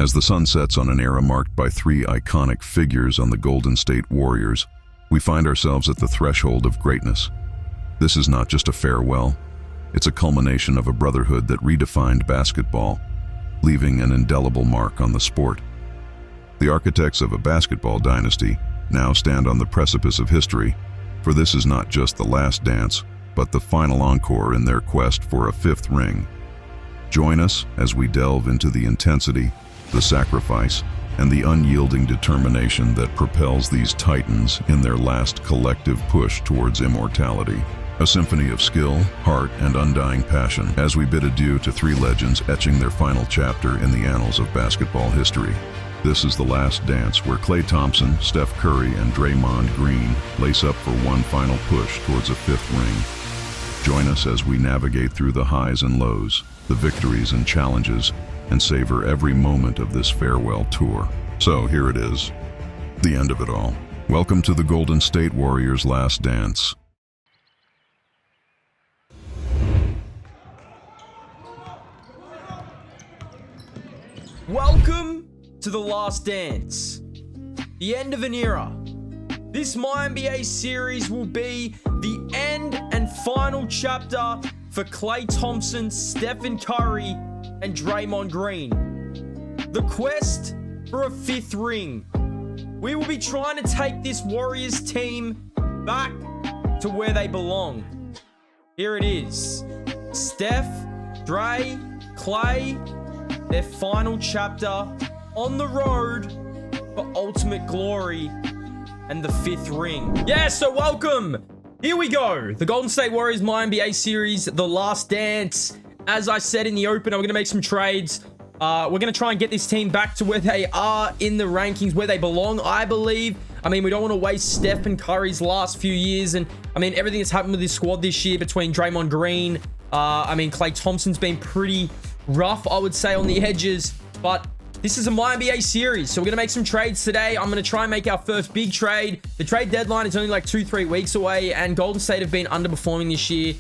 As the sun sets on an era marked by three iconic figures on the Golden State Warriors, we find ourselves at the threshold of greatness. This is not just a farewell, it's a culmination of a brotherhood that redefined basketball, leaving an indelible mark on the sport. The architects of a basketball dynasty now stand on the precipice of history, for this is not just the last dance, but the final encore in their quest for a fifth ring. Join us as we delve into the intensity, the sacrifice, and the unyielding determination that propels these titans in their last collective push towards immortality. A symphony of skill, heart, and undying passion as we bid adieu to three legends etching their final chapter in the annals of basketball history. This is the last dance where Klay Thompson, Steph Curry, and Draymond Green lace up for one final push towards a fifth ring. Join us as we navigate through the highs and lows, the victories and challenges, and savor every moment of this farewell tour. So here it is, the end of it all. Welcome to the Golden State Warriors' last dance. Welcome to the last dance, the end of an era. This MyNBA series will be the end and final chapter for Klay Thompson, Stephen Curry, and Draymond Green. The quest for a fifth ring. We will be trying to take this Warriors team back to where they belong. Here it is. Steph, Dre, Klay, their final chapter on the road for ultimate glory and the fifth ring. Yeah, so welcome. Here we go. The Golden State Warriors MyNBA series, the last dance. As I said in the open, we're going to make some trades. We're going to try and get this team back to where they are in the rankings, where they belong, I believe. I mean, we don't want to waste Steph and Curry's last few years. And, I mean, everything that's happened with this squad this year between Draymond Green. Klay Thompson's been pretty rough, I would say, on the edges. But this is a MyNBA series, so we're going to make some trades today. I'm going to try and make our first big trade. The trade deadline is only like 2-3 weeks away, and Golden State have been underperforming this year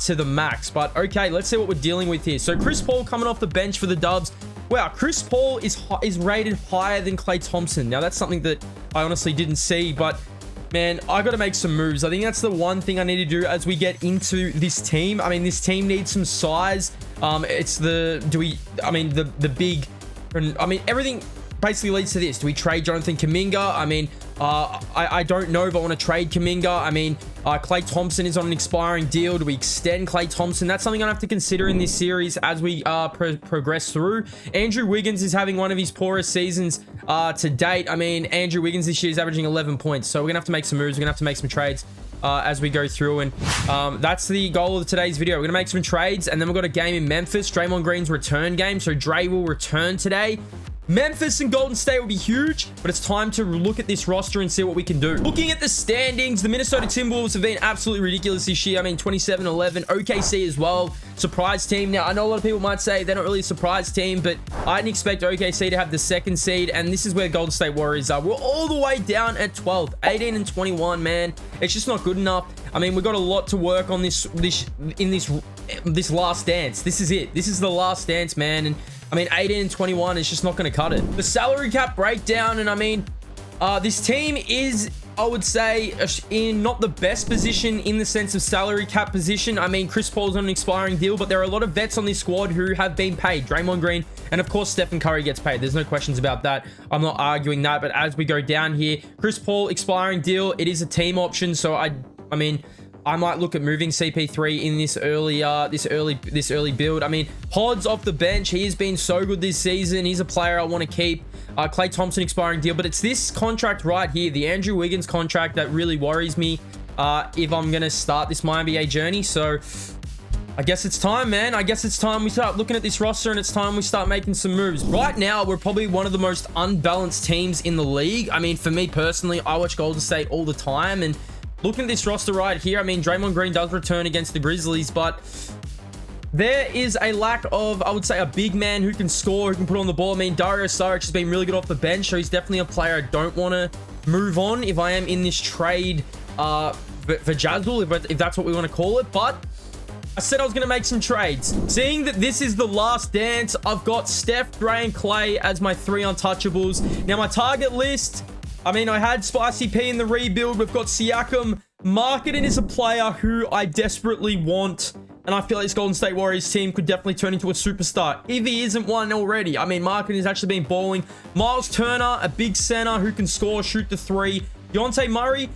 to the max. But okay, let's see what we're dealing with here. So Chris Paul coming off the bench for the Dubs. Wow, Chris Paul is rated higher than Klay Thompson. Now, that's something that I honestly didn't see, but man, I got to make some moves. I think that's the one thing I need to do as we get into this team. I mean, this team needs some size. Everything basically leads to this. Do we trade Jonathan Kuminga? I don't know if I want to trade Kuminga. Klay Thompson is on an expiring deal. Do we extend Klay Thompson? That's something I have to consider in this series as we progress through. Andrew Wiggins is having one of his poorest seasons to date. Andrew Wiggins this year is averaging 11 points. So we're going to have to make some moves. We're going to have to make some trades as we go through. And that's the goal of today's video. We're going to make some trades, and then we've got a game in Memphis. Draymond Green's return game. So Dre will return today. Memphis and Golden State will be huge, but it's time to look at this roster and see what we can do. Looking at the standings, the Minnesota Timberwolves have been absolutely ridiculous this year. 27-11. OKC as well. Surprise team. Now, I know a lot of people might say they're not really a surprise team, but I didn't expect OKC to have the second seed, and this is where Golden State Warriors are. We're all the way down at 12th. 18-21, man. It's just not good enough. We've got a lot to work on this last dance. This is it. This is the last dance, man. And 18-21 is just not going to cut it. The salary cap breakdown, and this team is, I would say, in not the best position in the sense of salary cap position. Chris Paul's on an expiring deal, but there are a lot of vets on this squad who have been paid. Draymond Green, and of course, Stephen Curry gets paid. There's no questions about that. I'm not arguing that, but as we go down here, Chris Paul expiring deal, it is a team option, so I might look at moving CP3 in this early build. Hod's off the bench. He has been so good this season. He's a player I want to keep. Klay Thompson expiring deal, but it's this contract right here, the Andrew Wiggins contract, that really worries me if I'm going to start this MyNBA journey. So I guess it's time, man. I guess it's time we start looking at this roster, and it's time we start making some moves. Right now, we're probably one of the most unbalanced teams in the league. For me personally, I watch Golden State all the time, and looking at this roster right here, Draymond Green does return against the Grizzlies, but there is a lack of, I would say, a big man who can score, who can put on the ball. Dario Saric has been really good off the bench, so he's definitely a player I don't want to move on if I am in this trade for Jazzle, if that's what we want to call it. But I said I was going to make some trades. Seeing that this is the last dance, I've got Steph, Dre, and Klay as my 3 untouchables. Now, my target list, I mean, I had Spicy P in the rebuild. We've got Siakam. Markkanen is a player who I desperately want. And I feel like this Golden State Warriors team could definitely turn into a superstar if he isn't one already. I mean, Markkanen has actually been balling. Miles Turner, a big center who can score, shoot the 3. Dejounte Murray,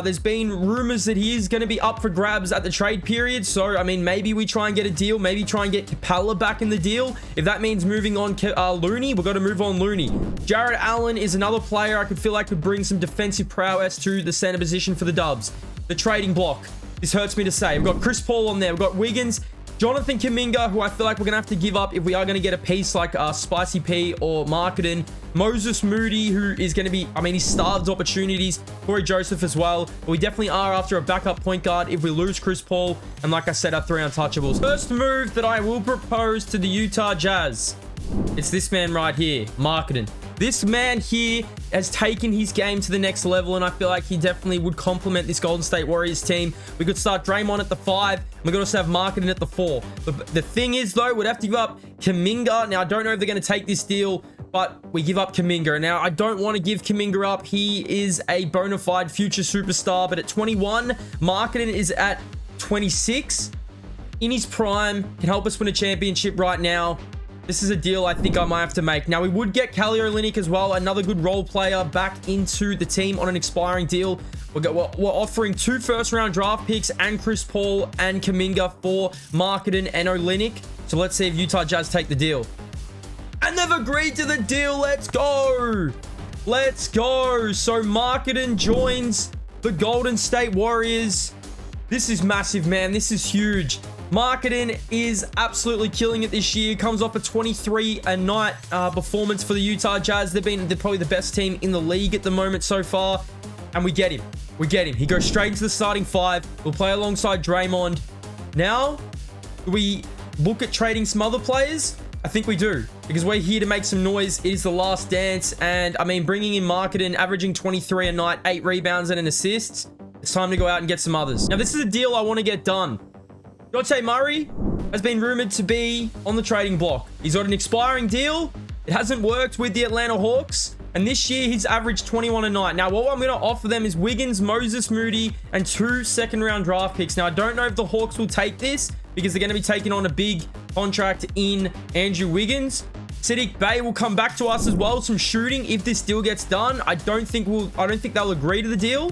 there's been rumors that he is going to be up for grabs at the trade period. So, I mean, maybe we try and get a deal. Maybe try and get Capella back in the deal. If that means moving on Looney, we've got to move on Looney. Jarrett Allen is another player I could feel like could bring some defensive prowess to the center position for the Dubs. The trading block. This hurts me to say. We've got Chris Paul on there. We've got Wiggins, Jonathan Kuminga, who I feel like we're going to have to give up if we are going to get a piece like Spicy P or Markkanen. Moses Moody, who is going to be, I mean, he starved opportunities. Corey Joseph as well. But we definitely are after a backup point guard if we lose Chris Paul. And like I said, our 3 untouchables. First move that I will propose to the Utah Jazz. It's this man right here, Markkanen. This man here has taken his game to the next level, and I feel like he definitely would complement this Golden State Warriors team. We could start Draymond at the 5, and we could also have Markkanen at the 4. But the thing is, though, we'd have to give up Kuminga. Now, I don't know if they're going to take this deal, but we give up Kuminga. Now, I don't want to give Kuminga up. He is a bona fide future superstar, but at 21, Markkanen is at 26. In his prime, can help us win a championship right now. This is a deal I think I might have to make. Now, we would get Kelly Olynyk as well, another good role player back into the team on an expiring deal. We're offering 2 first-round draft picks and Chris Paul and Kuminga for Markkanen and Olynyk. So let's see if Utah Jazz take the deal. And they've agreed to the deal. Let's go. Let's go. So Markkanen joins the Golden State Warriors. This is massive, man. This is huge. Markkanen is absolutely killing it this year. Comes off a 23-a-night performance for the Utah Jazz. They're probably the best team in the league at the moment so far. And we get him. We get him. He goes straight into the starting 5. We'll play alongside Draymond. Now, do we look at trading some other players? I think we do. Because we're here to make some noise. It is the last dance. And, I mean, bringing in Markkanen, averaging 23 a night, 8 rebounds and an assist. It's time to go out and get some others. Now, this is a deal I want to get done. Dejounte Murray has been rumored to be on the trading block. He's got an expiring deal. It hasn't worked with the Atlanta Hawks. And this year, he's averaged 21 a night. Now, what I'm going to offer them is Wiggins, Moses Moody, and 2 second-round draft picks. Now, I don't know if the Hawks will take this because they're going to be taking on a big contract in Andrew Wiggins. Saddiq Bey will come back to us as well. Some shooting if this deal gets done. I don't think they'll agree to the deal.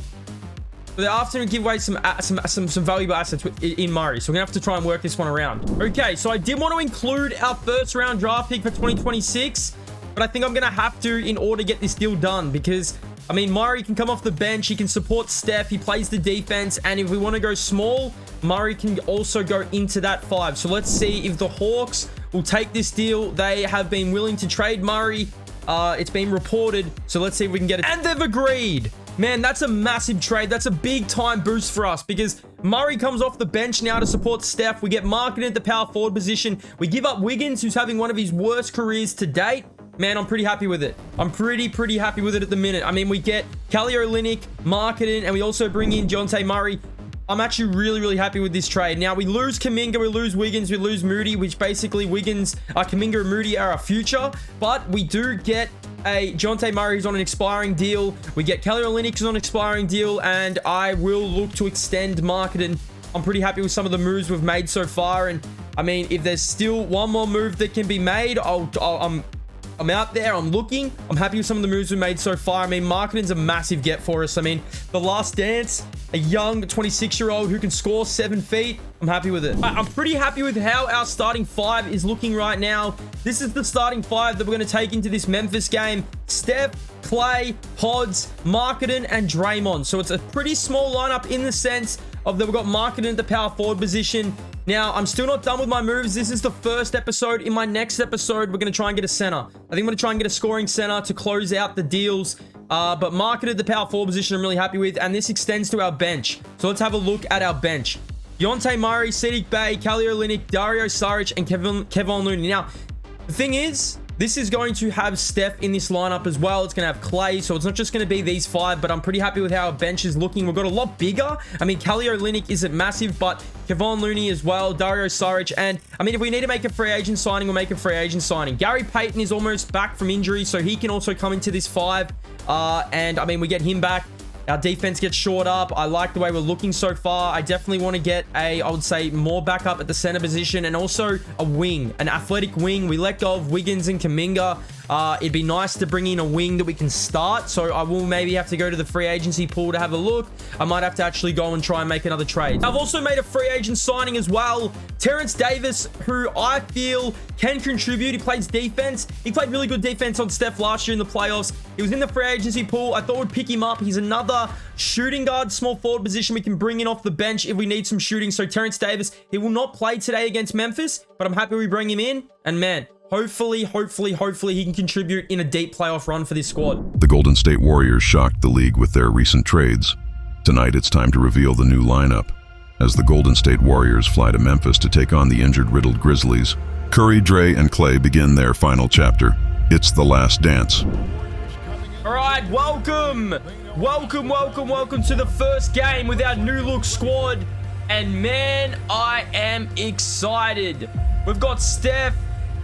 But they're after to give away some valuable assets in Murray. So we're going to have to try and work this one around. Okay, so I did want to include our first round draft pick for 2026. But I think I'm going to have to in order to get this deal done. Because, I mean, Murray can come off the bench. He can support Steph. He plays the defense. And if we want to go small, Murray can also go into that 5. So let's see if the Hawks will take this deal. They have been willing to trade Murray. It's been reported. So let's see if we can get it. And they've agreed. Man, that's a massive trade. That's a big time boost for us because Murray comes off the bench now to support Steph. We get Markkanen at the power forward position. We give up Wiggins, who's having one of his worst careers to date. Man, I'm pretty happy with it. I'm pretty happy with it at the minute. I mean, we get Kelly Olynyk, Markkanen, and we also bring in Dejounte Murray. I'm actually really happy with this trade. Now, we lose Kuminga, we lose Wiggins, we lose Moody, which basically Kuminga and Moody are our future. But we do get a Dejounte Murray who's on an expiring deal. We get Kelly Olynyk who's on an expiring deal, and I will look to extend Markkanen. I'm pretty happy with some of the moves we've made so far, and I mean, if there's still one more move that can be made, I'm out there, I'm looking. I'm happy with some of the moves we made so far. I mean, Markkanen's a massive get for us. I mean, the last dance, a young 26-year-old who can score 7 feet. I'm happy with it. I'm pretty happy with how our starting 5 is looking right now. This is the starting 5 that we're going to take into this Memphis game. Steph, Klay, Pods, Markkanen, and Draymond. So it's a pretty small lineup in the sense of that we've got Markkanen at the power forward position. Now, I'm still not done with my moves. This is the first episode. In my next episode, we're going to try and get a center. I think I'm going to try and get a scoring center to close out the deals. But Markkanen at the power forward position, I'm really happy with. And this extends to our bench. So let's have a look at our bench. Dejounte Murray, Saddiq Bey, Kelly Olynyk, Dario Saric, and Kevin Looney. Now, the thing is, This is going to have Steph in this lineup as well. It's going to have Klay, so it's not just going to be these 5, but I'm pretty happy with how our bench is looking. We've got a lot bigger. I mean, Kelly Olynyk isn't massive, but Kevon Looney as well, Dario Saric, and I mean, if we need to make a free agent signing, we'll make a free agent signing. Gary Payton is almost back from injury, so he can also come into this 5, and I mean, we get him back. Our defense gets shored up. I like the way we're looking so far. I definitely want to get I would say, more backup at the center position and also a wing, an athletic wing. We let go of Wiggins and Kuminga. It'd be nice to bring in a wing that we can start. So I will maybe have to go to the free agency pool to have a look. I might have to actually go and try and make another trade. I've also made a free agent signing as well. Terrence Davis, who I feel can contribute. He plays defense. He played really good defense on Steph last year in the playoffs. He was in the free agency pool. I thought we'd pick him up. He's another shooting guard, small forward position we can bring in off the bench if we need some shooting. So Terrence Davis, he will not play today against Memphis, but I'm happy we bring him in. And man, hopefully he can contribute in a deep playoff run for this squad. The Golden State Warriors shocked the league with their recent trades. Tonight it's time to reveal the new lineup. As the Golden State Warriors fly to Memphis to take on the injured-riddled Grizzlies, Curry, Dre, and Klay begin their final chapter. It's the last dance. All right, welcome to the first game with our new look squad. And man, I am excited. We've got Steph,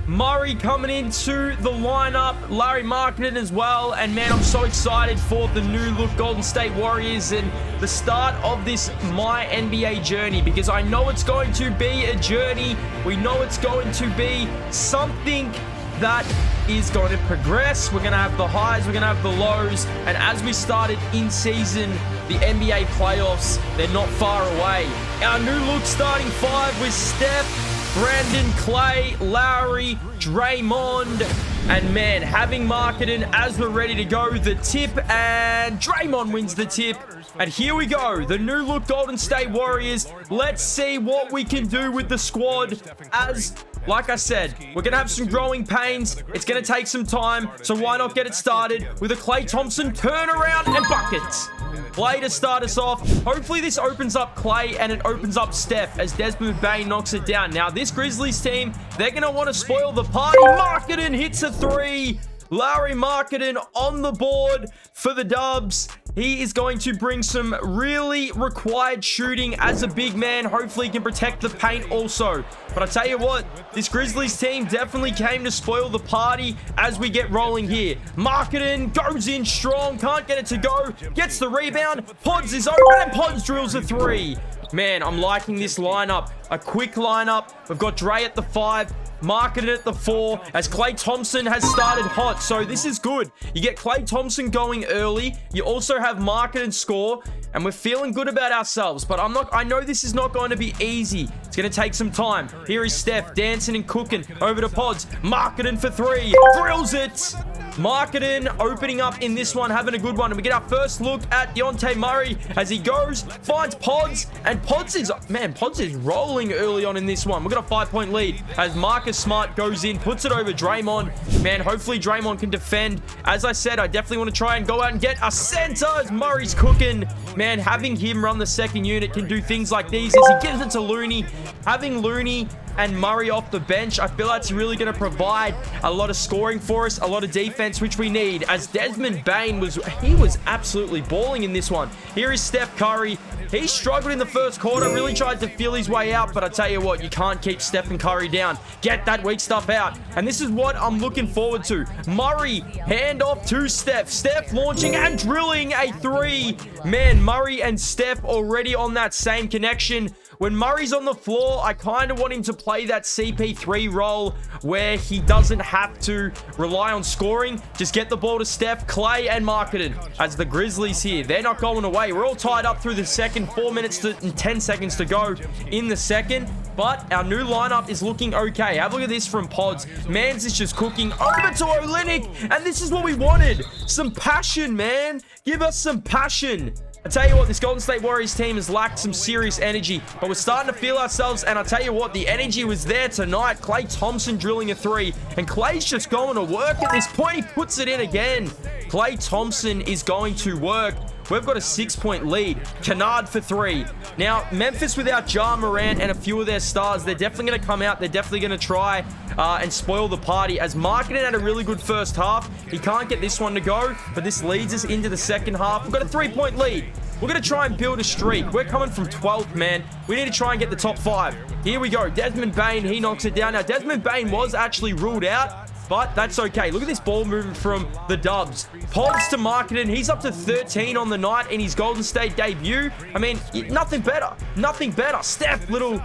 Murray coming into the lineup, Lauri Markkanen as well, and man, I'm so excited for the new look Golden State Warriors and the start of this MyNBA journey, because I know it's going to be a journey. We know it's going to be something that is going to progress. We're going to have the highs, we're going to have the lows, and as we started in season, the NBA playoffs, they're not far away. Our new look starting 5 with Steph, Brandon, Klay, Lauri, Draymond, and man, having Markkanen as we're ready to go, the tip, and Draymond wins the tip. And here we go, the new look Golden State Warriors. Let's see what we can do with the squad. As, like I said, we're going to have some growing pains. It's going to take some time, so why not get it started with a Klay Thompson turnaround and buckets. Klay to start us off. Hopefully this opens up Klay and it opens up Steph as Desmond Bane knocks it down. Now this Grizzlies team, they're going to want to spoil the party. Markkanen hits a 3. Lauri Markkanen on the board for the dubs. He is going to bring some really required shooting as a big man. Hopefully he can protect the paint also. But I tell you what, this Grizzlies team definitely came to spoil the party as we get rolling here. Markkanen goes in strong, can't get it to go, gets the rebound, Pods is open and Pods drills a 3. Man, I'm liking this lineup. A quick lineup. We've got Dre at the 5. Markkanen at the 4 as Klay Thompson has started hot. So this is good. You get Klay Thompson going early. You also have Markkanen score. And we're feeling good about ourselves. But I know this is not going to be easy. It's going to take some time. Here is Steph dancing and cooking over to Pods. Markkanen for 3. Drills it. Markkanen opening up in this one, having a good one. And we get our first look at Dejounte Murray as he goes, finds Pods. And Pods is rolling early on in this one. We've got a 5-point lead as Marcus Smart goes in, puts it over Draymond. Man, hopefully Draymond can defend. As I said, I definitely want to try and go out and get a center as Murray's cooking. Man, having him run the second unit can do things like these as he gives it to Looney. Having Looney and Murray off the bench, I feel that's really going to provide a lot of scoring for us, a lot of defense, which we need, as Desmond Bane was absolutely balling in this one. Here is Steph Curry. He struggled in the first quarter, really tried to feel his way out, but I tell you what, you can't keep Steph and Curry down. Get that weak stuff out. And this is what I'm looking forward to. Murray, hand off to Steph. Steph launching and drilling a 3. Man, Murray and Steph already on that same connection. When Murray's on the floor, I kind of want him to play that CP3 role where he doesn't have to rely on scoring. Just get the ball to Steph, Klay, and Markkanen. As the Grizzlies here, they're not going away. We're all tied up through the second, 4 minutes and 10 seconds to go in the second. But our new lineup is looking okay. Have a look at this from Pods. Mans is just cooking over to Olynyk. And this is what we wanted. Some passion, man. Give us some passion. I tell you what, this Golden State Warriors team has lacked some serious energy, but we're starting to feel ourselves, and I tell you what, the energy was there tonight. Klay Thompson drilling a 3, and Klay's just going to work at this point. He puts it in again. Klay Thompson is going to work. we've got a 6-point lead. Kennard for 3. Now, Memphis without Ja Morant and a few of their stars, they're definitely going to come out. They're definitely going to try and spoil the party. As Markkanen had a really good first half, he can't get this one to go, but this leads us into the second half. We've got a 3-point lead. We're going to try and build a streak. We're coming from 12th, man. We need to try and get the top 5. Here we go. Desmond Bane, he knocks it down. Now, Desmond Bane was actually ruled out, but that's okay. Look at this ball movement from the Dubs. Pods to Markkanen. He's up to 13 on the night in his Golden State debut. I mean, nothing better. Nothing better. Steph, little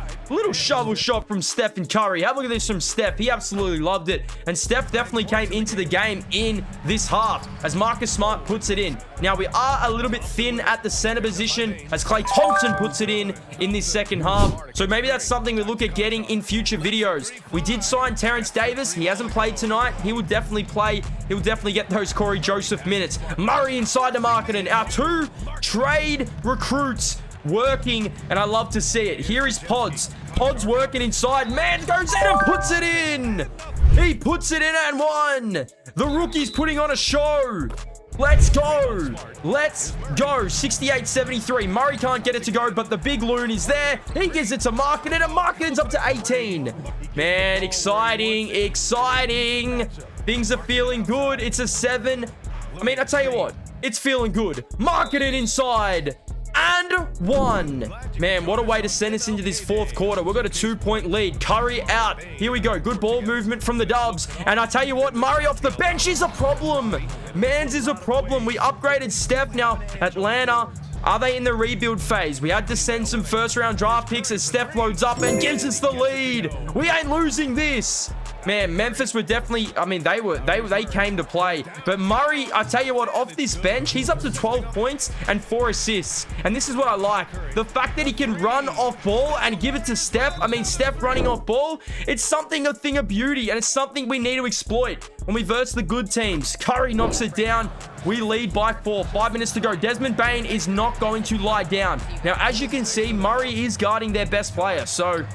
shovel shot from Steph and Curry. Have a look at this from Steph. He absolutely loved it. And Steph definitely came into the game in this half as Marcus Smart puts it in. Now, we are a little bit thin at the center position as Klay Thompson puts it in this second half. So maybe that's something we look at getting in future videos. We did sign Terrence Davis. He hasn't played tonight. He will definitely play. He'll definitely get those Corey Joseph minutes. Murray inside the Markkanen. Our 2 trade recruits working, and I love to see it. Here is Pods. Pods working inside. Man goes in and puts it in. He puts it in and 1. The rookie's putting on a show. Let's go. Let's go. 68-73. Murray can't get it to go, but the big loon is there. He gives it to Markkanen, and Markkanen's up to 18. Man, exciting. Exciting. Things are feeling good. It's a 7. I mean, I tell you what. It's feeling good. Markkanen inside. And 1. Man, what a way to send us into this fourth quarter. We've got a 2-point lead. Curry out. Here we go. Good ball movement from the Dubs. And I tell you what, Murray off the bench is a problem. Mans is a problem. We upgraded Steph. Now, Atlanta, are they in the rebuild phase? We had to send some first-round draft picks as Steph loads up and gives us the lead. We ain't losing this. Man, Memphis were definitely, I mean, they came to play. But Murray, I tell you what, off this bench, he's up to 12 points and 4 assists. And this is what I like. The fact that he can run off ball and give it to Steph. I mean, Steph running off ball, it's something, a thing of beauty. And it's something we need to exploit when we verse the good teams. Curry knocks it down. We lead by 4. 5 minutes to go. Desmond Bane is not going to lie down. Now, as you can see, Murray is guarding their best player. So,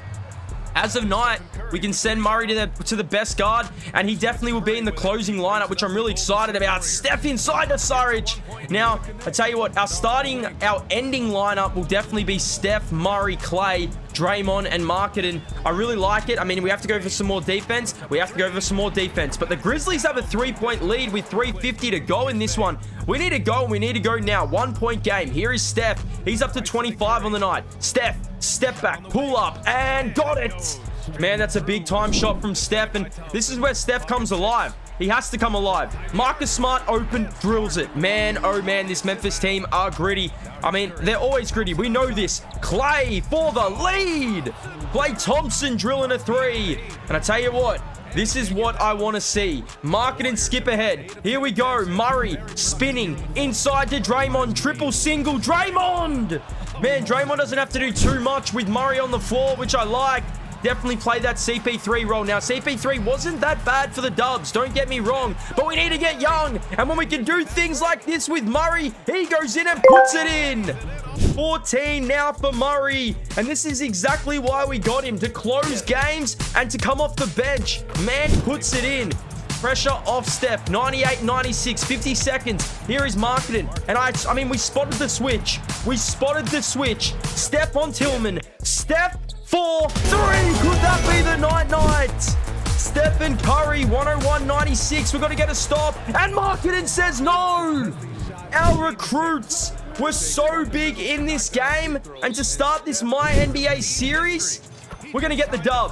as of night, we can send Murray to the best guard, and he definitely will be in the closing lineup, which I'm really excited about. Steph inside the Surridge. Now, I tell you what, our ending lineup will definitely be Steph, Murray, Klay, Draymond, and Markkanen. I really like it. I mean, we have to go for some more defense. We have to go for some more defense. But the Grizzlies have a 3-point lead with 3:50 to go in this one. We need to go, and we need to go now. 1-point game. Here is Steph. He's up to 25 on the night. Steph, step back, pull up, and got it. Man, that's a big time shot from Steph, and this is where Steph comes alive. He has to come alive. Marcus Smart open, drills it. Man, oh man, this Memphis team are gritty. I mean, they're always gritty. We know this. Klay for the lead. Klay Thompson drilling a 3. And I tell you what, this is what I want to see. Markkanen skip ahead. Here we go. Murray spinning inside to Draymond. Triple single. Draymond. Man, Draymond doesn't have to do too much with Murray on the floor, which I like. Definitely play that CP3 role. Now, CP3 wasn't that bad for the Dubs. Don't get me wrong. But we need to get young. And when we can do things like this with Murray, he goes in and puts it in. 14 now for Murray. And this is exactly why we got him, to close games and to come off the bench. Man puts it in. Pressure off Steph. 98-96, 50 seconds. Here is Markkanen. And I mean, we spotted the switch. We spotted the switch. Steph on Tillman. Steph for 3. Could that be the night? Stephen Curry, 101-96. We've got to get a stop. And Markkanen says no. Our recruits were so big in this game. And to start this MyNBA series, we're going to get the dub.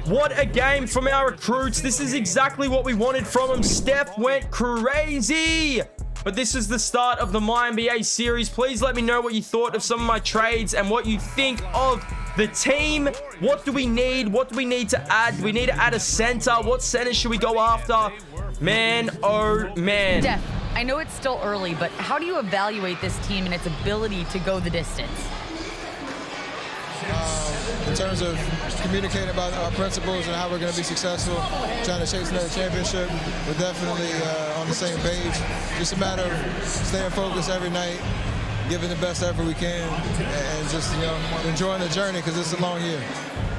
What a game from our recruits. This is exactly what we wanted from them. Steph went crazy. But this is the start of the MyNBA series. Please let me know what you thought of some of my trades and what you think of the team. What do we need? What do we need to add? We need to add a center. What center should we go after? Man, oh man. Steph, I know it's still early, but how do you evaluate this team and its ability to go the distance? In terms of communicating about our principles and how we're going to be successful, trying to chase another championship, we're definitely on the same page. Just a matter of staying focused every night, giving the best effort we can, and just, you know, enjoying the journey because it's a long year.